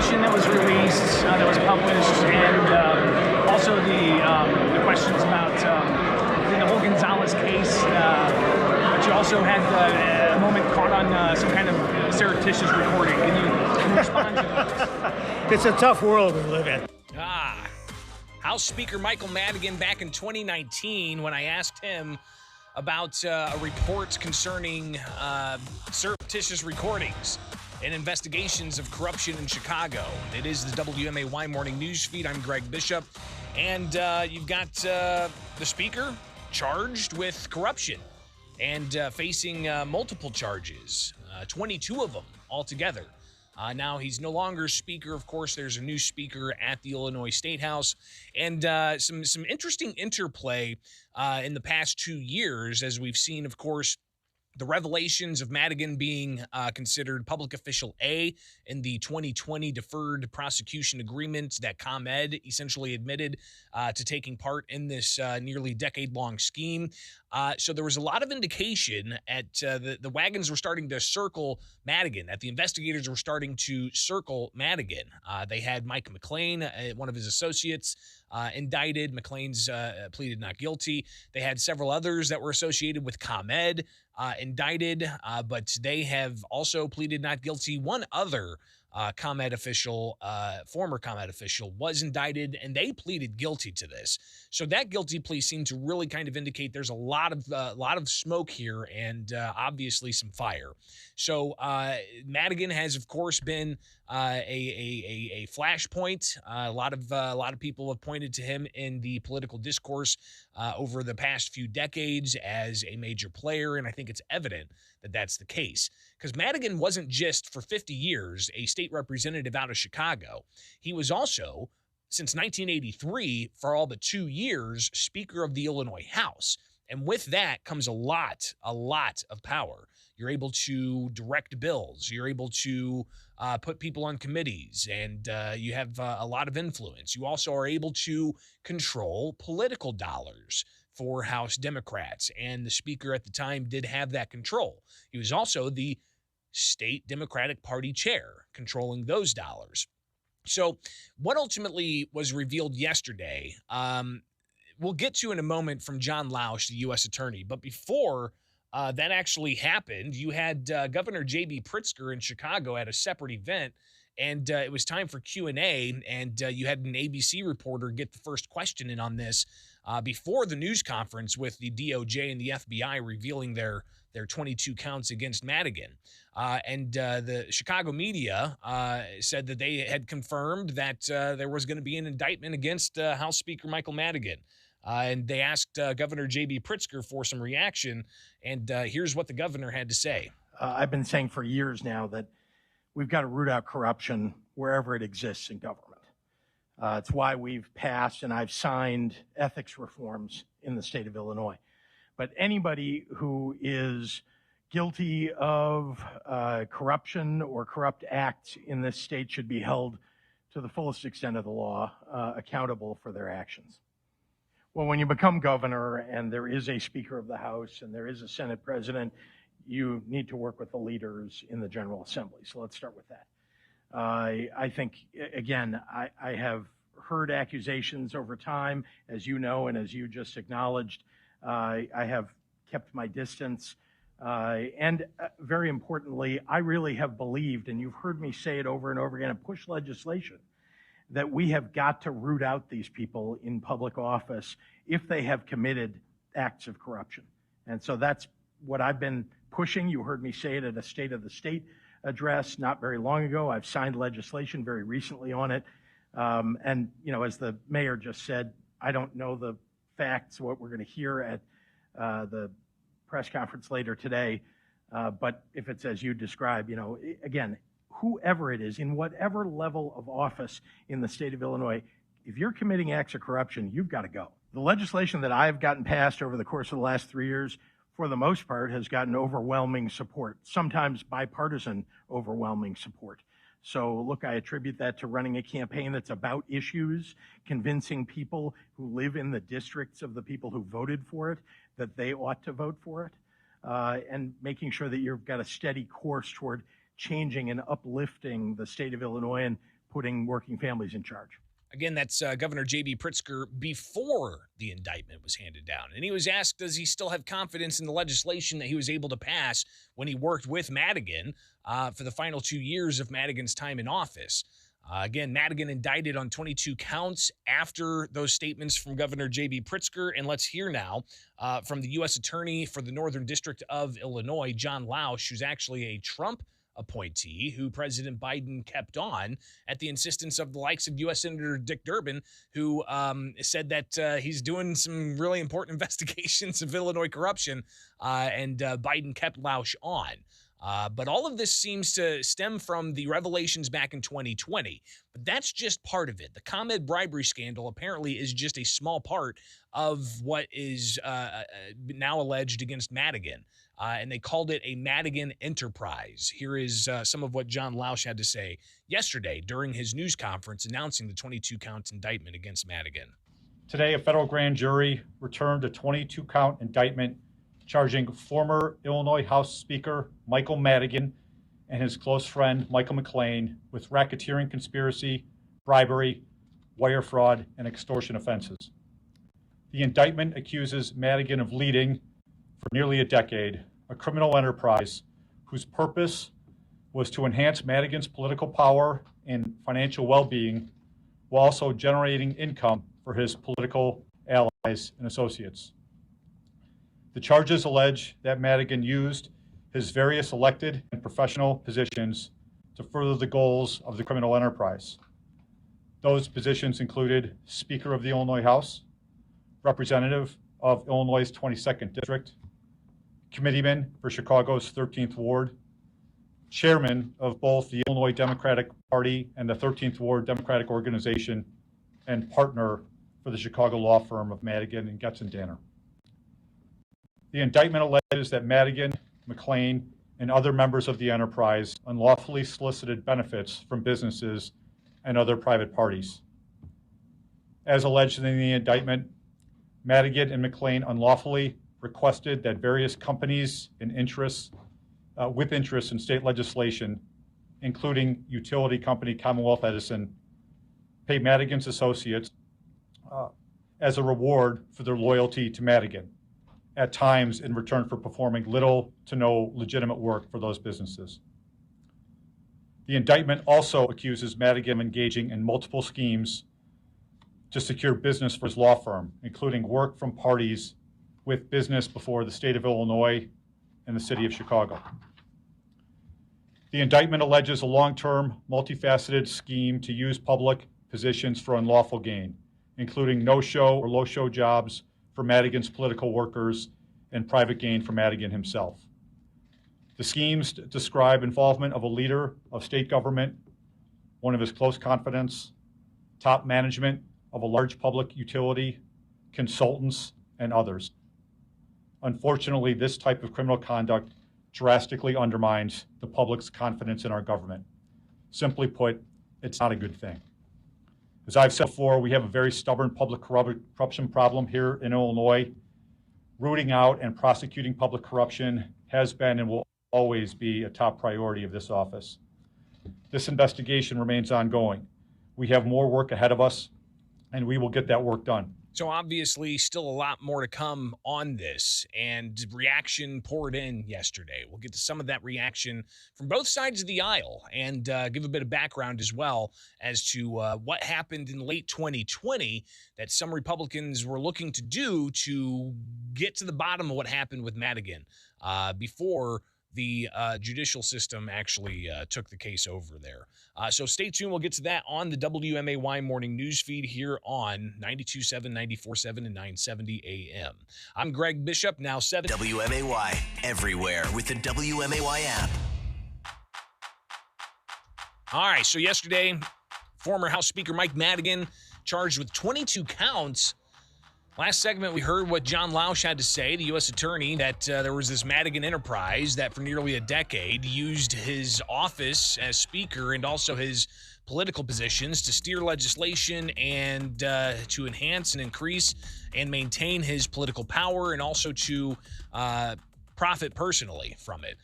information that was released, that was published, and also the questions about the whole Gonzalez case. But you also had a moment caught on some kind of surreptitious recording. Can you respond to those? It's a tough world we live in. House Speaker Michael Madigan back in 2019 when I asked him about a report concerning surreptitious recordings and investigations of corruption in Chicago. It is the WMAY Morning News Feed. I'm Greg Bishop. And you've got the Speaker charged with corruption and facing multiple charges, 22 of them altogether. Now, he's no longer Speaker. Of course, there's a new Speaker at the Illinois State House. And some interesting interplay in the past 2 years, as we've seen, of course, the revelations of Madigan being considered public official A in the 2020 deferred prosecution agreement that ComEd essentially admitted to taking part in this nearly decade-long scheme. So there was a lot of indication at the wagons were starting to circle Madigan, that the investigators were starting to circle Madigan. They had Mike McLean, one of his associates, indicted. McLean's pleaded not guilty. They had several others that were associated with ComEd indicted, but they have also pleaded not guilty. One other ComEd official, former ComEd official, was indicted, and they pleaded guilty to this. So that guilty plea seemed to really kind of indicate there's a lot of smoke here, and obviously some fire. So Madigan has, of course, been a flashpoint. A lot of people have pointed to him in the political discourse over the past few decades as a major player, and I think it's evident that that's the case. Because Madigan wasn't just for 50 years a state representative out of Chicago. He was also, since 1983, for all but 2 years, Speaker of the Illinois House. And with that comes a lot of power. You're able to direct bills. You're able to put people on committees, and you have a lot of influence. You also are able to control political dollars for House Democrats, and the Speaker at the time did have that control. He was also the state Democratic Party chair, controlling those dollars. So what ultimately was revealed yesterday, we'll get to in a moment from John Lausch, the U.S. Attorney. But before that actually happened, you had Governor J.B. Pritzker in Chicago at a separate event, and it was time for Q&A, and you had an ABC reporter get the first question in on this before the news conference with the DOJ and the FBI revealing their 22 counts against Madigan. And the Chicago media said that they had confirmed that there was going to be an indictment against House Speaker Michael Madigan. And they asked Governor J.B. Pritzker for some reaction, and here's what the governor had to say. I've been saying for years now that we've got to root out corruption wherever it exists in government. It's why we've passed and I've signed ethics reforms in the state of Illinois. But anybody who is guilty of corruption or corrupt acts in this state should be held to the fullest extent of the law, accountable for their actions. Well, when you become governor and there is a Speaker of the House and there is a Senate President, you need to work with the leaders in the General Assembly. So let's start with that. I think, again, I have heard accusations over time, as you know, and as you just acknowledged. I have kept my distance. And very importantly, I really have believed, and you've heard me say it over and over again, and push legislation, that we have got to root out these people in public office if they have committed acts of corruption. And so that's what I've been pushing. You heard me say it at a State of the State address not very long ago. I've signed legislation very recently on it. And, you know, as the mayor just said, I don't know the facts, what we're going to hear at the press conference later today. But if it's as you describe, you know, again, whoever it is, in whatever level of office in the state of Illinois, if you're committing acts of corruption, you've got to go. The legislation that I've gotten passed over the course of the last 3 years, for the most part, has gotten overwhelming support, sometimes bipartisan overwhelming support. So look, I attribute that to running a campaign that's about issues, convincing people who live in the districts of the people who voted for it that they ought to vote for it, and making sure that you've got a steady course toward changing and uplifting the state of Illinois and putting working families in charge. Again, that's Governor J.B. Pritzker before the indictment was handed down. And he was asked, does he still have confidence in the legislation that he was able to pass when he worked with Madigan for the final 2 years of Madigan's time in office? Again, Madigan indicted on 22 counts after those statements from Governor J.B. Pritzker. And let's hear now from the U.S. Attorney for the Northern District of Illinois, John Lausch, who's actually a Trump appointee who President Biden kept on at the insistence of the likes of U.S. Senator Dick Durbin, who said that he's doing some really important investigations of Illinois corruption, and Biden kept Lausch on. But all of this seems to stem from the revelations back in 2020. But that's just part of it. The ComEd bribery scandal apparently is just a small part of what is now alleged against Madigan. And they called it a Madigan enterprise. Here is some of what John Lausch had to say yesterday during his news conference announcing the 22-count indictment against Madigan. Today, a federal grand jury returned a 22-count indictment charging former Illinois House Speaker Michael Madigan and his close friend Michael McLean with racketeering conspiracy, bribery, wire fraud, and extortion offenses. The indictment accuses Madigan of leading, for nearly a decade, a criminal enterprise whose purpose was to enhance Madigan's political power and financial well-being while also generating income for his political allies and associates. The charges allege that Madigan used his various elected and professional positions to further the goals of the criminal enterprise. Those positions included Speaker of the Illinois House, Representative of Illinois' 22nd District, Committeeman for Chicago's 13th Ward, Chairman of both the Illinois Democratic Party and the 13th Ward Democratic Organization, and partner for the Chicago law firm of Madigan and Getz and Danner. The indictment alleges that Madigan, McLean, and other members of the enterprise unlawfully solicited benefits from businesses and other private parties. As alleged in the indictment, Madigan and McLean unlawfully requested that various companies and interests with interest in state legislation, including utility company Commonwealth Edison, pay Madigan's associates as a reward for their loyalty to Madigan, at times in return for performing little to no legitimate work for those businesses. The indictment also accuses Madigan of engaging in multiple schemes to secure business for his law firm, including work from parties with business before the state of Illinois and the city of Chicago. The indictment alleges a long-term, multifaceted scheme to use public positions for unlawful gain, including no-show or low-show jobs for Madigan's political workers and private gain for Madigan himself. The schemes describe involvement of a leader of state government, one of his close confidants, top management of a large public utility, consultants, and others. Unfortunately, this type of criminal conduct drastically undermines the public's confidence in our government. Simply put, it's not a good thing. As I've said before, we have a very stubborn public corruption problem here in Illinois. Rooting out and prosecuting public corruption has been and will always be a top priority of this office. This investigation remains ongoing. We have more work ahead of us, and we will get that work done. So obviously still a lot more to come on this, and reaction poured in yesterday. We'll get to some of that reaction from both sides of the aisle and give a bit of background as well as to what happened in late 2020 that some Republicans were looking to do to get to the bottom of what happened with Madigan before the judicial system actually took the case over there. So stay tuned. We'll get to that on the WMAY morning news feed here on 92.7, 94.7, and 970 AM. I'm Greg Bishop, now 7. WMAY, everywhere with the WMAY app. All right, so yesterday, former House Speaker Mike Madigan charged with 22 counts. Last segment, we heard what John Lausch had to say, the U.S. attorney, that there was this Madigan enterprise that for nearly a decade used his office as speaker and also his political positions to steer legislation and to enhance and increase and maintain his political power and also to profit personally from it.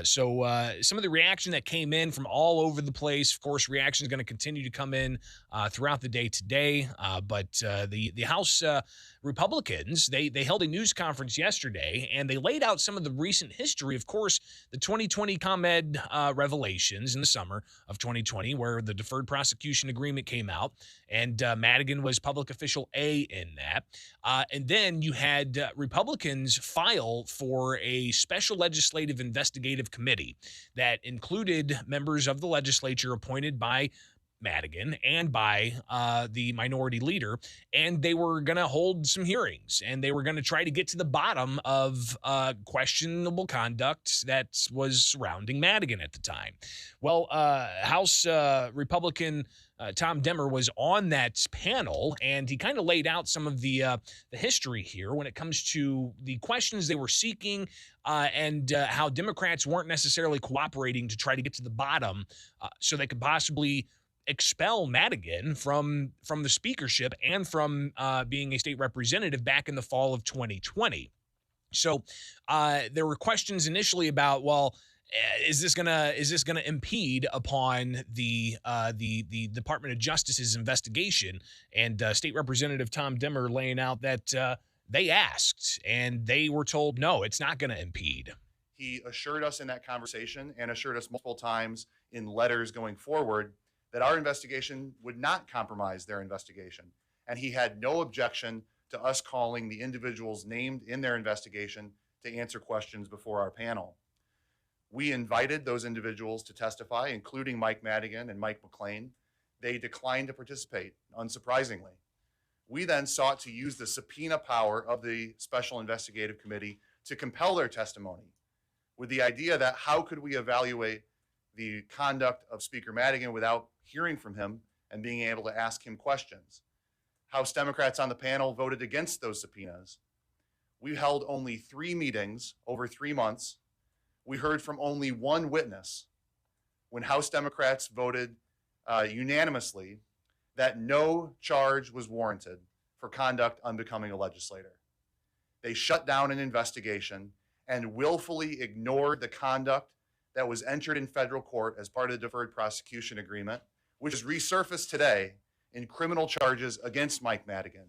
So some of the reaction that came in from all over the place, of course, reaction is going to continue to come in throughout the day today. But the House Republicans, they held a news conference yesterday, and they laid out some of the recent history. Of course, the 2020 ComEd revelations in the summer of 2020, where the deferred prosecution agreement came out, and Madigan was public official A in that. And then you had Republicans file for a special legislative investigative committee that included members of the legislature appointed by Madigan and by the minority leader, and they were going to hold some hearings, and they were going to try to get to the bottom of questionable conduct that was surrounding Madigan at the time. Well, House Republican Tom Demmer was on that panel, and he kind of laid out some of the history here when it comes to the questions they were seeking and how Democrats weren't necessarily cooperating to try to get to the bottom so they could possibly expel Madigan from the speakership and from being a state representative back in the fall of 2020. So there were questions initially about, well, is this gonna impede upon the Department of Justice's investigation? And State Representative Tom Demmer laying out that they asked and they were told no, it's not going to impede. He assured us in that conversation and assured us multiple times in letters going forward that our investigation would not compromise their investigation. And he had no objection to us calling the individuals named in their investigation to answer questions before our panel. We invited those individuals to testify, including Mike Madigan and Mike McLean. They declined to participate, unsurprisingly. We then sought to use the subpoena power of the Special Investigative Committee to compel their testimony, with the idea that how could we evaluate the conduct of Speaker Madigan without hearing from him and being able to ask him questions. House Democrats on the panel voted against those subpoenas. We held only 3 meetings over 3 months. We heard from only one witness when House Democrats voted unanimously that no charge was warranted for conduct unbecoming a legislator. They shut down an investigation and willfully ignored the conduct that was entered in federal court as part of the deferred prosecution agreement, which is resurfaced today in criminal charges against Mike Madigan.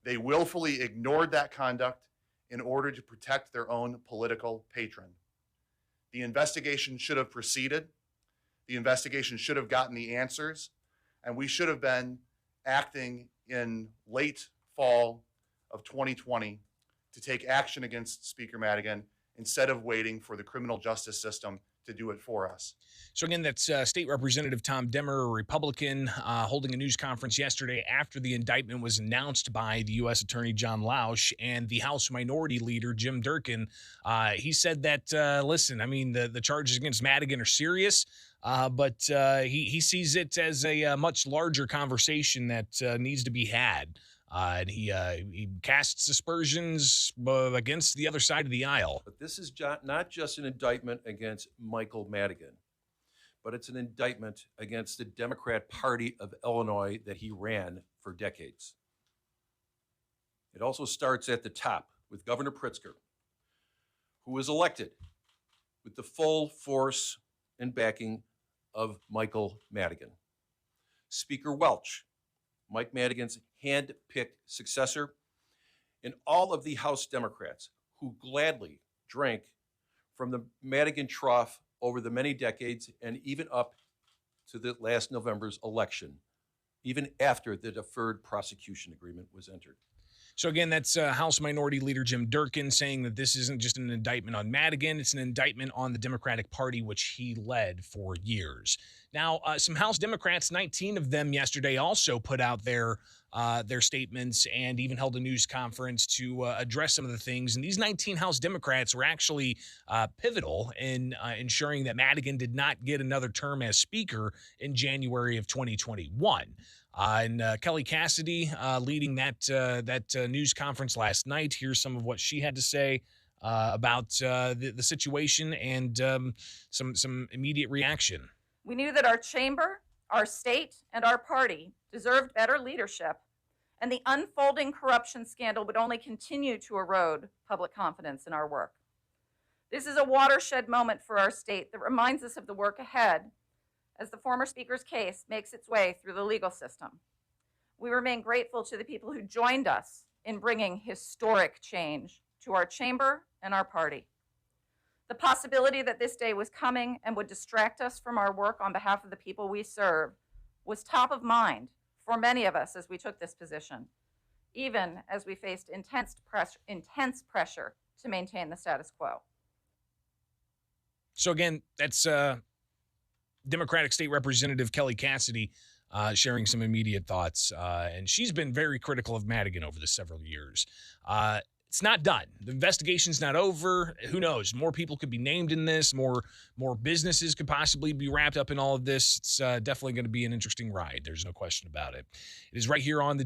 They willfully ignored that conduct in order to protect their own political patron. The investigation should have proceeded. The investigation should have gotten the answers, and we should have been acting in late fall of 2020 to take action against Speaker Madigan instead of waiting for the criminal justice system to do it for us. So again, that's State Representative Tom Demmer, a Republican, holding a news conference yesterday after the indictment was announced by the U.S. Attorney John Lausch and the House Minority Leader Jim Durkin. He said that, listen, I mean, the charges against Madigan are serious, but he sees it as a much larger conversation that needs to be had. And he casts aspersions against the other side of the aisle. But this is not just an indictment against Michael Madigan, but it's an indictment against the Democrat Party of Illinois that he ran for decades. It also starts at the top with Governor Pritzker, who was elected with the full force and backing of Michael Madigan. Speaker Welch, Mike Madigan's hand-picked successor, and all of the House Democrats who gladly drank from the Madigan trough over the many decades and even up to the last November's election, even after the deferred prosecution agreement was entered. So again, that's House Minority Leader Jim Durkin saying that this isn't just an indictment on Madigan, it's an indictment on the Democratic Party, which he led for years. Now, some House Democrats, 19 of them yesterday, also put out their statements and even held a news conference to address some of the things. And these 19 House Democrats were actually pivotal in ensuring that Madigan did not get another term as Speaker in January of 2021. And Kelly Cassidy leading that news conference last night. Here's some of what she had to say about the situation and some immediate reaction. We knew that our chamber, our state, and our party deserved better leadership, and the unfolding corruption scandal would only continue to erode public confidence in our work. This is a watershed moment for our state that reminds us of the work ahead as the former speaker's case makes its way through the legal system. We remain grateful to the people who joined us in bringing historic change to our chamber and our party. The possibility that this day was coming and would distract us from our work on behalf of the people we serve was top of mind for many of us as we took this position, even as we faced intense pressure to maintain the status quo. So again, that's Democratic State Representative Kelly Cassidy sharing some immediate thoughts. And she's been very critical of Madigan over the several years. It's not done. The investigation's not over. Who knows? More people could be named in this. More businesses could possibly be wrapped up in all of this. It's definitely going to be an interesting ride. There's no question about it. It is right here on the